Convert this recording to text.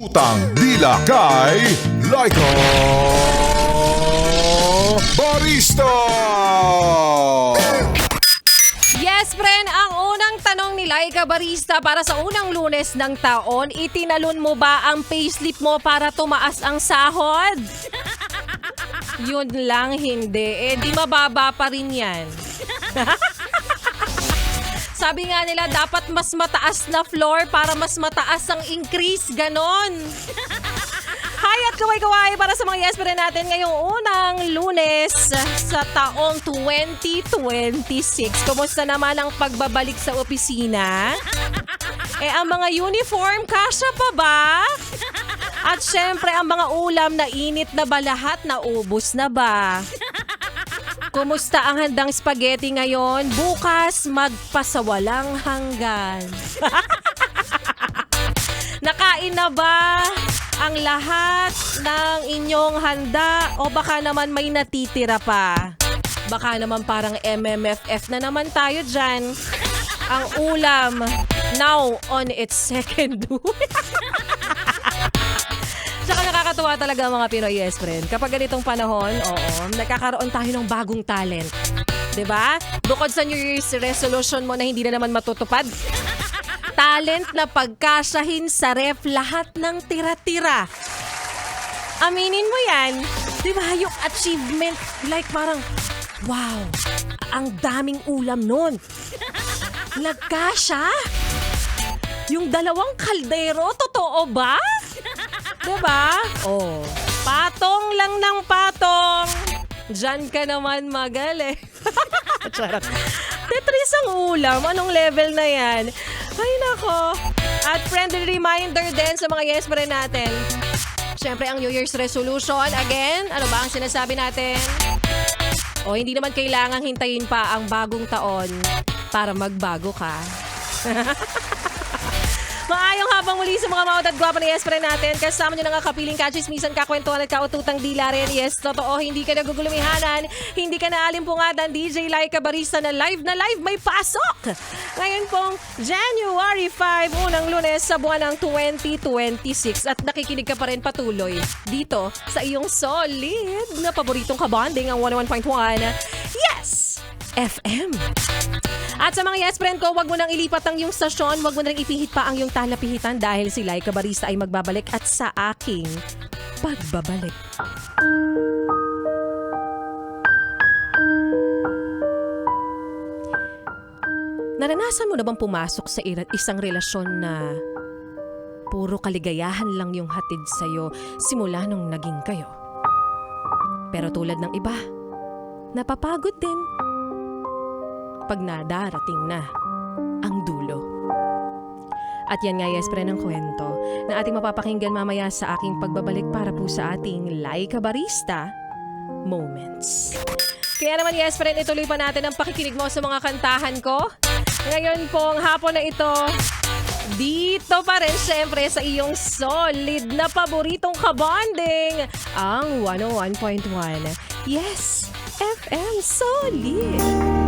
Utang dila kay Laika Barista! Yes, friend, ang unang tanong ni Laika Barista para sa unang Lunes ng taon, itinalon mo ba ang payslip mo para tumaas ang sahod? Yun lang, hindi. Di mababa pa rin yan. Sabi nga nila, dapat mas mataas na floor para mas mataas ang increase. Ganon. Hi at kaway-kaway para sa mga yes pa rin natin ngayong unang Lunes sa taong 2026. Kumusta naman ang pagbabalik sa opisina? Ang mga uniform, kasya pa ba? At syempre, ang mga ulam na init na ba lahat? Naubos na ba? Kumusta ang handang spaghetti ngayon? Bukas, magpasawalang hanggan. Nakain na ba ang lahat ng inyong handa? O baka naman may natitira pa? Baka naman parang MMFF na naman tayo dyan. Ang ulam, now on its second week. Tsaka nakakatuwa talaga ang mga Pinoy, yes, friend. Kapag ganitong panahon, nagkakaroon tayo ng bagong talent. 'Di ba? Bukod sa New Year's resolution mo na hindi na naman matutupad, talent na pagkasyahin sa ref lahat ng tira-tira. Aminin mo yan. 'Di ba? Yung achievement, like parang, wow, ang daming ulam nun. Nagkasya? Yung 2 kaldero, totoo ba? Diba? Patong lang ng patong. Diyan ka naman magaling. Charot. Tetris ang ulam. Anong level na yan? Ay, nako. At friendly reminder din sa mga yes pa rin natin. Siyempre, ang New Year's resolution. Again, ano ba ang sinasabi natin? Hindi naman kailangang hintayin pa ang bagong taon para magbago ka. Maayong habang muli sa mga maot at gwapa na yes pa rin natin. Kasama nyo na nga kapiling kachismisan, kakwentuhan at kaututang dila rin. Yes, totoo, hindi ka nagugulumihanan, hindi ka naalimpungatan. DJ Laika Barista na live may pasok. Ngayon pong January 5, unang Lunes sa buwan ng 2026. At nakikinig ka pa rin patuloy dito sa iyong solid na paboritong kabanding ang 101.1 Yes FM. At sa mga yes friend ko, wag mo nang ilipat ang iyong stasyon, wag mo nang ipihit pa ang iyong talapihitan dahil si Laika Barista ay magbabalik at sa aking pagbabalik. Naranasan mo na bang pumasok sa isang relasyon na puro kaligayahan lang yung hatid sa'yo simula nung naging kayo? Pero tulad ng iba, napapagod din pag nadarating na ang dulo. At yan nga yes, pre, ng kwento na ating mapapakinggan mamaya sa aking pagbabalik para po sa ating Laika Barista Moments. Kaya naman yes, friend, ituloy pa natin ang pakikinig mo sa mga kantahan ko. Ngayon pong hapon na ito, dito pa rin syempre sa iyong solid na paboritong kabanding, ang 101.1 Yes FM Solid.